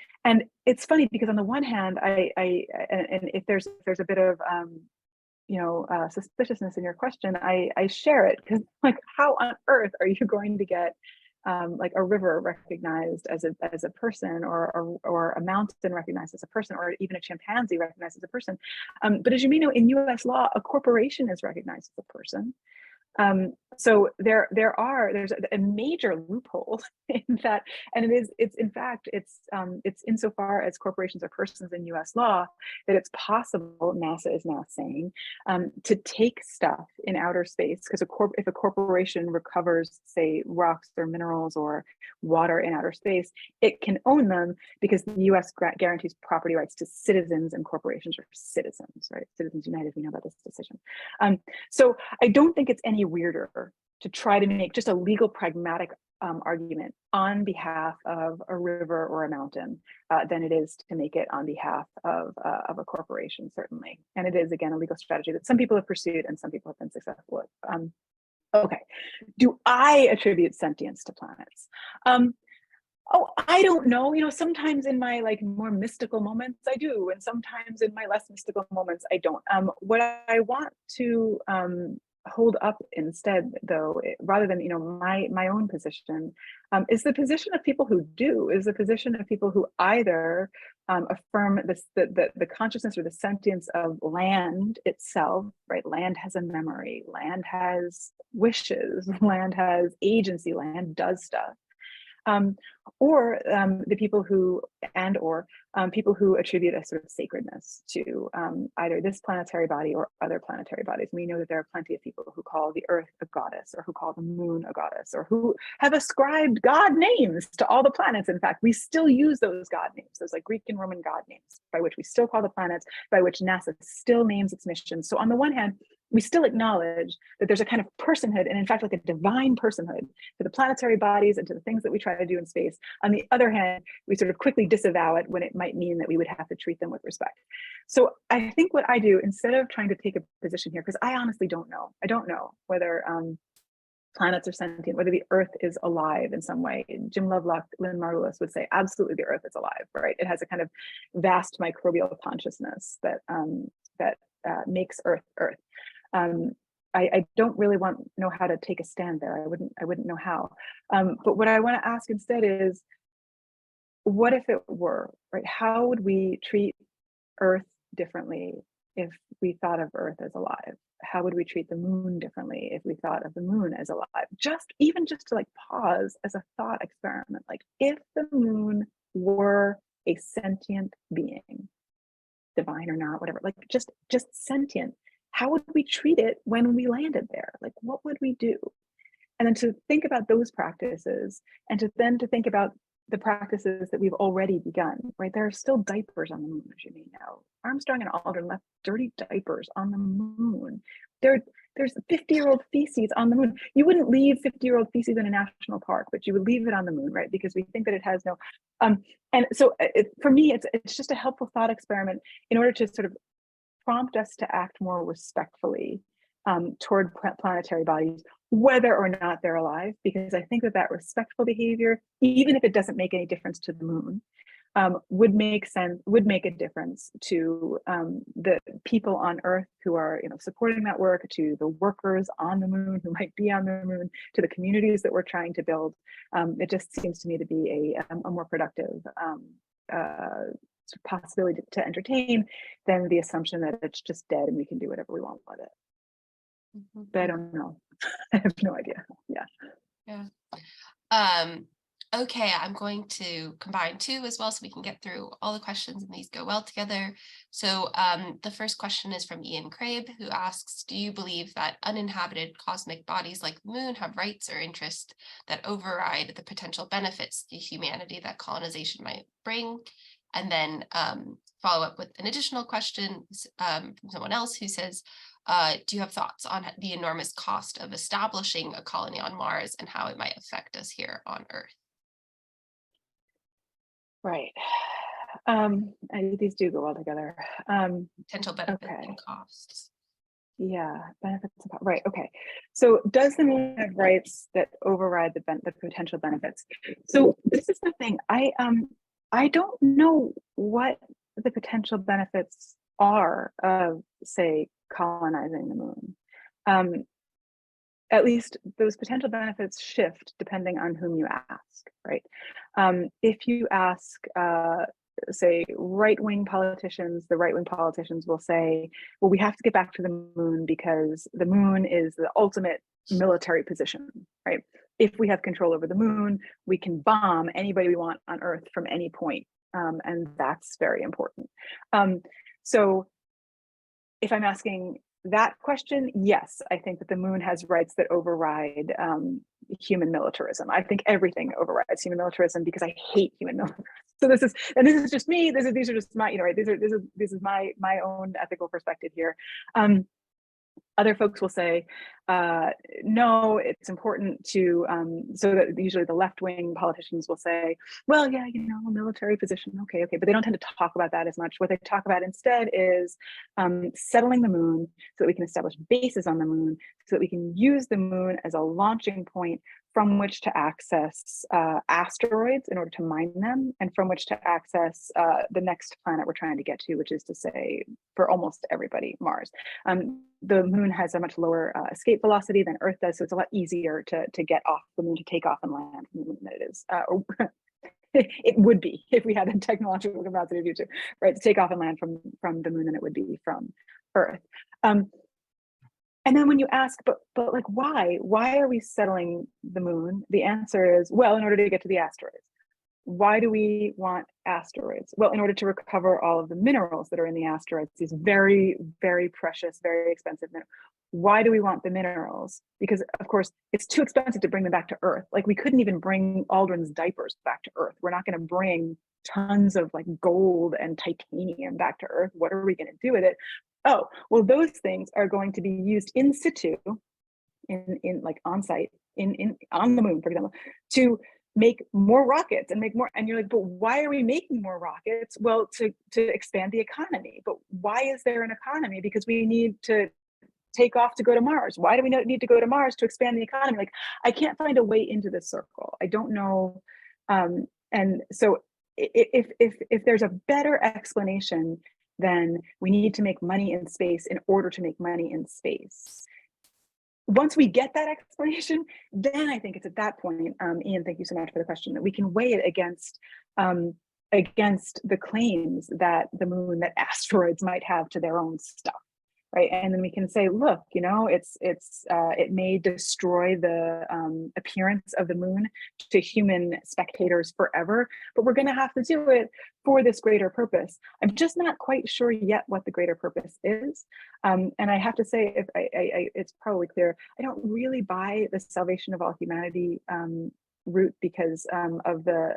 it's funny because on the one hand, and if there's a bit of suspiciousness in your question, I share it, because like, how on earth are you going to get like a river recognized as a person, or a mountain recognized as a person, or even a chimpanzee recognized as a person? But as you may know, in US law, a corporation is recognized as a person. So there's a major loophole in that, and it's in fact it's insofar as corporations are persons in US law, that it's possible, NASA is now saying, to take stuff in outer space, because if a corporation recovers, say, rocks or minerals or water in outer space, it can own them because the US guarantees property rights to citizens, and corporations are citizens, right? Citizens United, we know about this decision. So I don't think it's any weirder to try to make just a legal pragmatic argument on behalf of a river or a mountain than it is to make it on behalf of a corporation, certainly. And it is, again, a legal strategy that some people have pursued and some people have been successful at. Okay, do I attribute sentience to planets? Oh, I don't know. Sometimes in my like more mystical moments, I do, and sometimes in my less mystical moments, I don't. What I want to hold up instead, though, rather than my own position, is the position of people who do, is the position of people who either affirm the consciousness or the sentience of land itself, right? Land has a memory, land has wishes, land has agency, land does stuff. Or the people who people who attribute a sort of sacredness to either this planetary body or other planetary bodies. We know that there are plenty of people who call the Earth a goddess, or who call the moon a goddess, or who have ascribed god names to all the planets. In fact, we still use those god names, those like Greek and Roman god names, by which we still call the planets, by which NASA still names its missions. So on the one hand, we still acknowledge that there's a kind of personhood, and in fact, like a divine personhood, to the planetary bodies and to the things that we try to do in space. On the other hand, we sort of quickly disavow it when it might mean that we would have to treat them with respect. So I think what I do, instead of trying to take a position here, because I honestly don't know, I don't know whether planets are sentient, whether the Earth is alive in some way. Jim Lovelock, Lynn Margulis would say, absolutely, the Earth is alive, right? It has a kind of vast microbial consciousness that makes Earth Earth. I don't really know how to take a stand there. I wouldn't know how. But what I want to ask instead is, what if it were, right? How would we treat Earth differently if we thought of Earth as alive? How would we treat the moon differently if we thought of the moon as alive? Even just to like pause as a thought experiment, like if the moon were a sentient being, divine or not, whatever, like just sentient, how would we treat it when we landed there? Like, what would we do? And then to think about those practices, and to think about the practices that we've already begun, right? There are still diapers on the moon, as you may know. Armstrong and Aldrin left dirty diapers on the moon. There's 50-year-old feces on the moon. You wouldn't leave 50-year-old feces in a national park, but you would leave it on the moon, right? Because we think that it has no, and so for me, it's just a helpful thought experiment in order to sort of prompt us to act more respectfully toward planetary bodies, whether or not they're alive, because I think that respectful behavior, even if it doesn't make any difference to the moon, would make a difference to the people on Earth who are, supporting that work, to the workers on the moon who might be on the moon, to the communities that we're trying to build. It just seems to me to be a more productive possibility to entertain than the assumption that it's just dead and we can do whatever we want with it. But I don't know. I have no idea. Yeah. Okay, I'm going to combine two as well so we can get through all the questions and these go well together. So the first question is from Ian Crabe, who asks, do you believe that uninhabited cosmic bodies like the moon have rights or interests that override the potential benefits to humanity that colonization might bring? And then follow up with an additional question from someone else who says, do you have thoughts on the enormous cost of establishing a colony on Mars and how it might affect us here on Earth? Right. These do go well together. Potential benefits okay. and costs. Yeah, benefits. Right. Okay. So does the moon have rights that override the potential benefits? So this is the thing. I don't know what the potential benefits are of, say, colonizing the moon. At least those potential benefits shift depending on whom you ask, right? If you ask, say, right-wing politicians, the right-wing politicians will say, well, we have to get back to the moon because the moon is the ultimate military position, right? If we have control over the moon, we can bomb anybody we want on Earth from any point, and that's very important. So if I'm asking that question, yes, I think that the moon has rights that override human militarism. I think everything overrides human militarism because I hate human militarism. So this is just me. These are just my, right? This is my own ethical perspective here. Other folks will say, no, it's important to, so that usually the left-wing politicians will say, well, yeah, military position, okay, but they don't tend to talk about that as much. What they talk about instead is settling the moon so that we can establish bases on the moon, so that we can use the moon as a launching point from which to access asteroids in order to mine them, and from which to access the next planet we're trying to get to, which is to say, for almost everybody, Mars. The moon has a much lower escape velocity than Earth does, so it's a lot easier to get off the moon, to take off and land from the moon than it is. It would be if we had the technological capacity to do so, right? To take off and land from the moon than it would be from Earth. And then when you ask, but like, why are we settling the moon? The answer is, well, in order to get to the asteroids. Why do we want asteroids? Well, in order to recover all of the minerals that are in the asteroids, these very, very precious, very expensive minerals. Why do we want the minerals? Because of course, it's too expensive to bring them back to Earth. Like, we couldn't even bring Aldrin's diapers back to Earth. We're not going to bring tons of like gold and titanium back to Earth. What are we going to do with it? Oh, well, those things are going to be used in situ, in like on site, on the moon, for example, to make more rockets and make more. And you're like, but why are we making more rockets? Well, to expand the economy. But why is there an economy? Because we need to take off to go to Mars. Why do we need to go to Mars? To expand the economy. Like, I can't find a way into this circle. I don't know. And so if there's a better explanation, then we need to make money in space in order to make money in space. Once we get that explanation, then I think it's at that point, Ian, thank you so much for the question, that we can weigh it against the claims that the moon, that asteroids might have to their own stuff. right? And then we can say, look, it may destroy the appearance of the moon to human spectators forever, but we're going to have to do it for this greater purpose. I'm just not quite sure yet what the greater purpose is. And I have to say, if it's probably clear, I don't really buy the salvation of all humanity route, because of the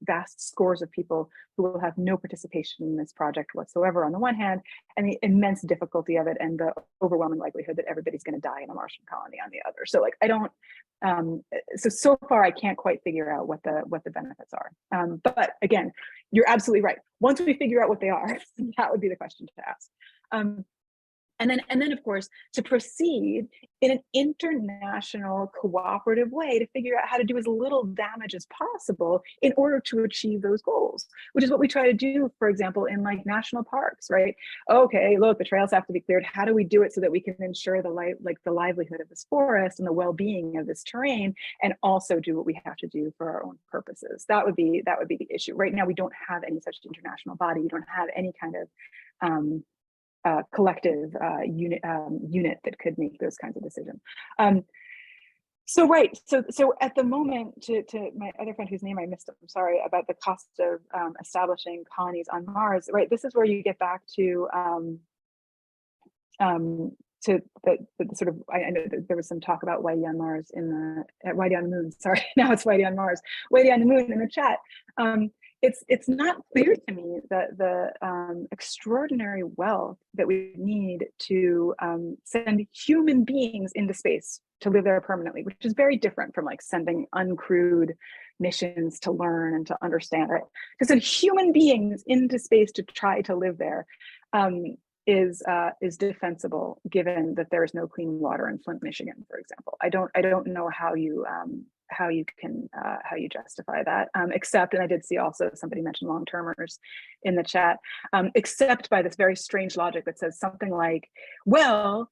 vast scores of people who will have no participation in this project whatsoever on the one hand, and the immense difficulty of it and the overwhelming likelihood that everybody's going to die in a Martian colony on the other. So like I don't so far I can't quite figure out what the benefits are. But again, you're absolutely right. Once we figure out what they are, that would be the question to ask. And then, of course, to proceed in an international cooperative way to figure out how to do as little damage as possible in order to achieve those goals, which is what we try to do, for example, in like national parks, right? Okay, look, the trails have to be cleared. How do we do it so that we can ensure the livelihood of this forest and the well-being of this terrain, and also do what we have to do for our own purposes? That would be the issue. Right now, we don't have any such international body. We don't have any kind of collective unit that could make those kinds of decisions. So at the moment, to my other friend whose name I missed, I'm sorry, about the cost of establishing colonies on Mars, right? This is where you get back to the sort of, I know that there was some talk about Whitey on Mars Whitey on the Moon, sorry, now it's Whitey on Mars, Whitey on the Moon in the chat. It's not clear to me that the extraordinary wealth that we need to send human beings into space to live there permanently, which is very different from like sending uncrewed missions to learn and to understand it. To send human beings into space to try to live there is defensible, given that there is no clean water in Flint, Michigan, for example. I don't know how you justify that, except, and I did see also somebody mention long-termers in the chat, except by this very strange logic that says something like, well,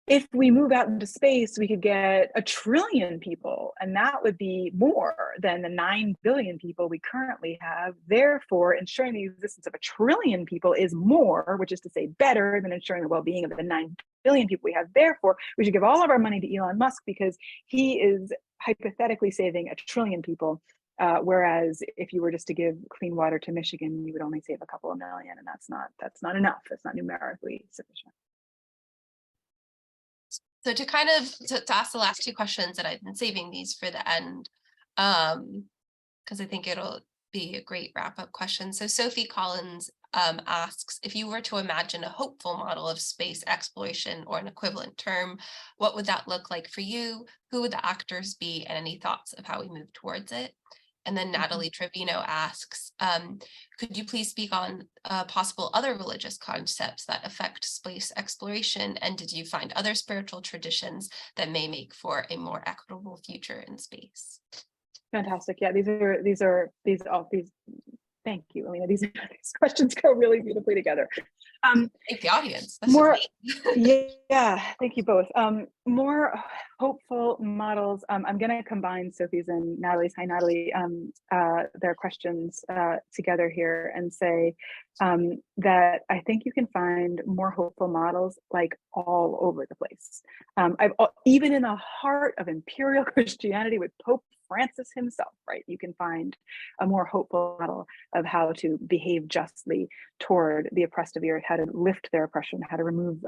if we move out into space, we could get 1 trillion people, and that would be more than the 9 billion people we currently have. Therefore, ensuring the existence of 1 trillion people is more, which is to say better than ensuring the well-being of the 9 billion people we have. Therefore, we should give all of our money to Elon Musk because he is hypothetically saving 1 trillion people. Whereas if you were just to give clean water to Michigan, you would only save a couple of million, and that's not enough. That's not numerically sufficient. So to kind of to ask the last 2 questions, and I've been saving these for the end, because I think it'll be a great wrap-up question. So Sophie Collins asks, if you were to imagine a hopeful model of space exploration or an equivalent term, what would that look like for you? Who would the actors be, and any thoughts of how we move towards it? And then Natalie Trevino asks, could you please speak on possible other religious concepts that affect space exploration? And did you find other spiritual traditions that may make for a more equitable future in space? Fantastic. Yeah, thank you, Alina. These questions go really beautifully together. Thank the audience. More, yeah, thank you both. More hopeful models. I'm going to combine Sophie's and Natalie's, hi Natalie, their questions together here and say that I think you can find more hopeful models like all over the place. Even in the heart of imperial Christianity with Pope Francis himself, right? You can find a more hopeful model of how to behave justly toward the oppressed of the earth, how to lift their oppression, how to remove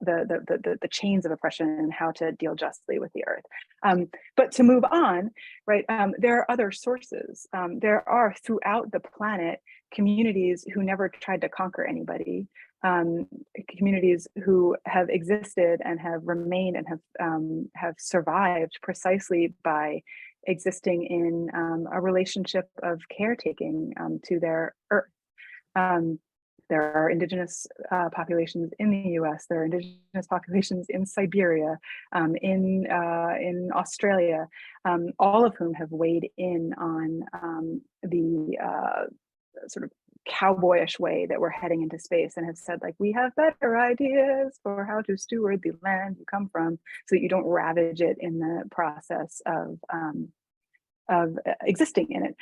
the chains of oppression, and how to deal justly with the earth. But to move on, right? There are other sources. There are throughout the planet communities who never tried to conquer anybody. Communities who have existed and have remained and have survived precisely by existing in a relationship of caretaking to their earth. There are indigenous populations in the U.S. There are indigenous populations in Siberia, in Australia, all of whom have weighed in on the sort of cowboyish way that we're heading into space, and have said, like, we have better ideas for how to steward the land you come from so that you don't ravage it in the process of existing in it.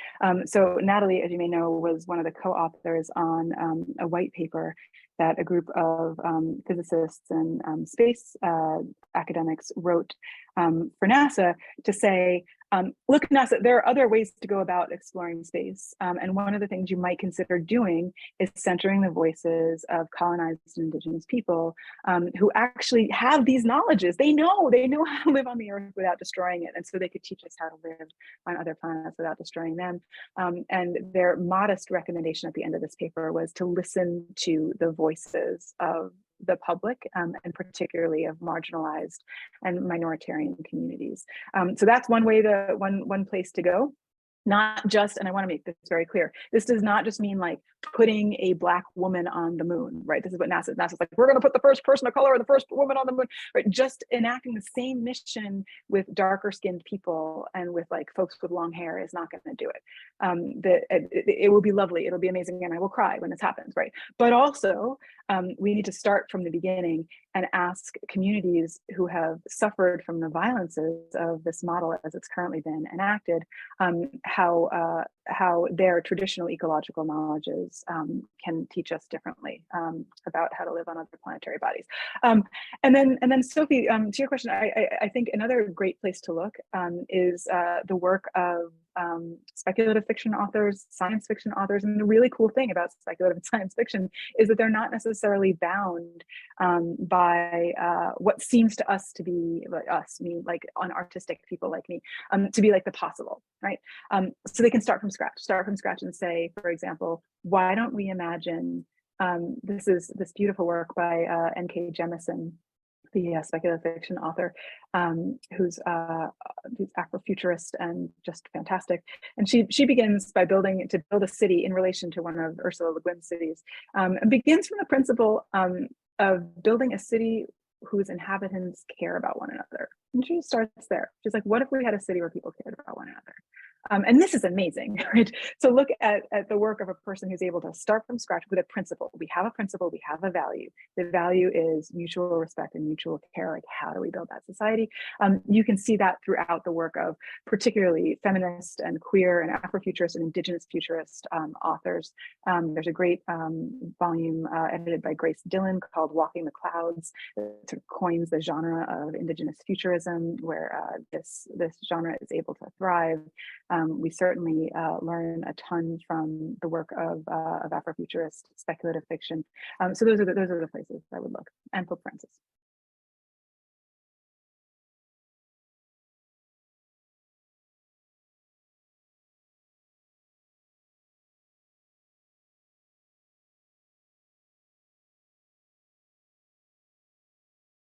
So Natalie, as you may know, was one of the co-authors on a white paper that a group of physicists and space academics wrote for NASA to say, look, NASA, there are other ways to go about exploring space. And one of the things you might consider doing is centering the voices of colonized indigenous people who actually have these knowledges. They know how to live on the earth without destroying it. And so they could teach us how to live on other planets without destroying them. And their modest recommendation at the end of this paper was to listen to the voices of the public, and particularly of marginalized and minoritarian communities. So that's one way one place to go. Not just, and I want to make this very clear, this does not just mean like putting a Black woman on the moon, right? This is what NASA's like, we're going to put the first person of color or the first woman on the moon, right? Just enacting the same mission with darker skinned people and with like folks with long hair is not going to do it. It will be lovely, it'll be amazing, and I will cry when this happens, right? But also, we need to start from the beginning and ask communities who have suffered from the violences of this model as it's currently been enacted, how their traditional ecological knowledges can teach us differently about how to live on other planetary bodies. And then Sophie, to your question, I think another great place to look is the work of speculative fiction authors, science fiction authors. And the really cool thing about speculative science fiction is that they're not necessarily bound by what seems to us to be, like us, me, like unartistic people like me, to be like the possible, right? So they can start from scratch and say, for example, why don't we imagine, this is this beautiful work by N.K. Jemisin, the speculative fiction author, who's Afrofuturist and just fantastic. And she begins by build a city in relation to one of Ursula Le Guin's cities, and begins from the principle of building a city whose inhabitants care about one another. And she starts there. She's like, what if we had a city where people cared about one another? And this is amazing, right? So look at the work of a person who's able to start from scratch with a principle. We have a principle, we have a value. The value is mutual respect and mutual care. Like, how do we build that society? You can see that throughout the work of particularly feminist and queer and Afrofuturist and indigenous futurist authors. There's a great volume edited by Grace Dillon called Walking the Clouds, that sort of coins the genre of indigenous futurism, where this genre is able to thrive. We certainly learn a ton from the work of Afrofuturist speculative fiction. So those are the places I would look, and Pope Francis.